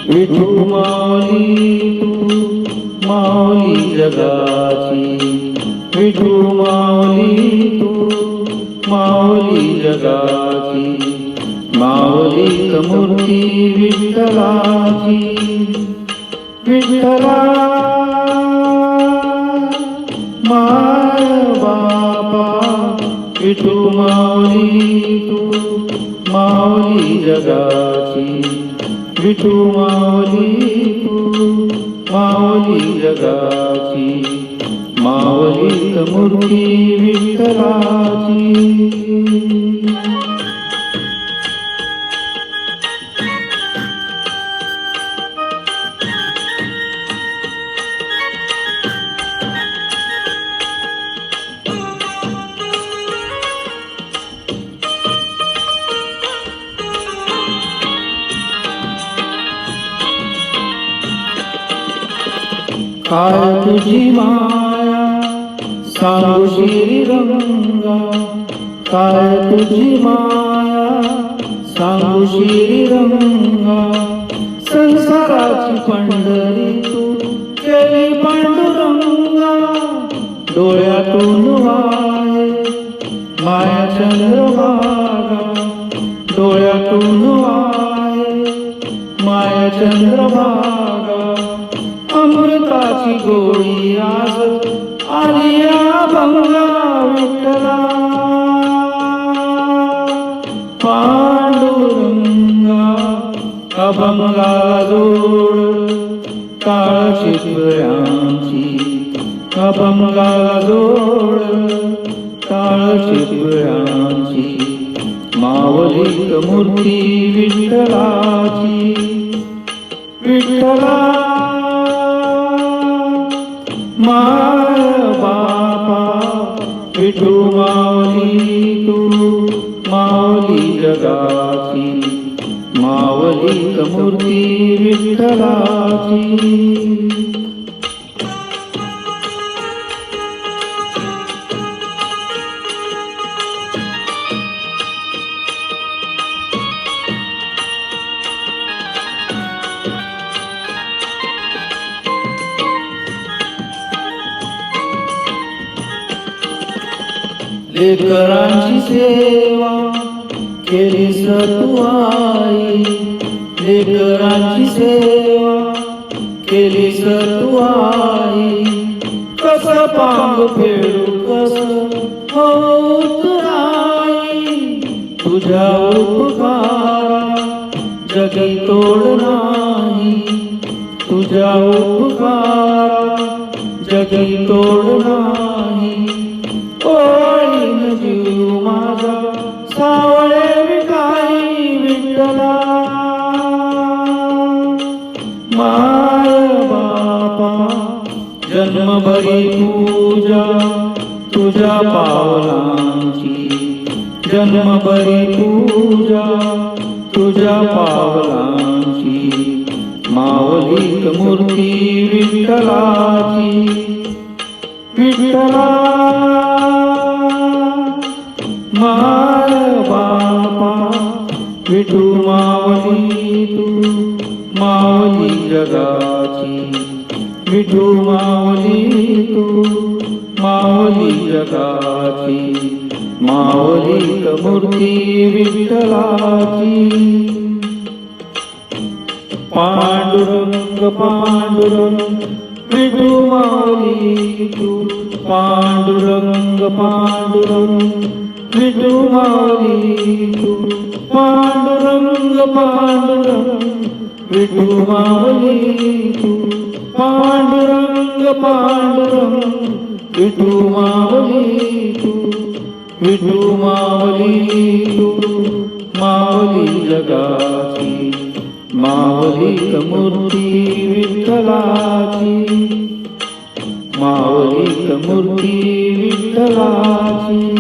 विठू माऊली तू माऊली जगाची, विठू माऊली तू माऊली जगाची, माऊली मूर्ती विठ्ठलाची. विठ्ठला माय बापा, विठू माऊली तू माऊली जगाची, विठू माऊली तू माऊली जगाची, माऊली मूर्ती विठ्ठलाची. काय तुझी माया सांगू श्रीरंगा, काय तुझी माया सांगू श्रीरंगा. संसाराची पंढरी तू केली पांडुरंगा, डोळ्यातून वाहे माया चंद्रभागा, डोळ्यातून वाहे माया चंद्रभागा. अमृताची गोळी आज आली अभंगा, विठ्ठला पांडुरंगा. अभंगाला जोड टाळ शिपळ्यांची, अभंगाला जोड टाळ शिपळ्यांची, माऊली मूर्ती विठ्ठलाची. विठ्ठला माय बापा, विठू माऊली तू माऊली जगाची, माऊली मूर्ती विठ्ठलाची. लेकरांची सेवा केलीस तू आई, लेकरांची सेवा केलीस तू आई. कसं पांग फेडू कसं होत आई, तुझ्या उपकारा जगी तोड नाही, तुझ्या उपकारा जगी तोड नाही. ओळीन जीव माझा सावळे विठाई, विठ्ठला माय बापा. जन्मभरी पूजा तुझ्या पावलांची, जन्मभरी पूजा तुझ्या पावलांची, माऊली मूर्ती विठ्ठलाची. विठ्ठला माय बापा, विठू माऊली तू माऊली जगाची, विठू माऊली तू माऊली जगाची, माऊली मूर्ती विठ्ठलाची. पांडुरंग पांडुरंग विठू माऊली तू, पांडुरंग पांडुरंग विठू माऊली तू, पांडुरंग पांडुरंग विठू माऊली तू, पांडुरंग पांडुरंग विठू माऊली तू, विठू माऊली तू माऊली जगाची, माऊली मूर्ती विठ्ठलाची, माऊली मूर्ती विठ्ठलाची.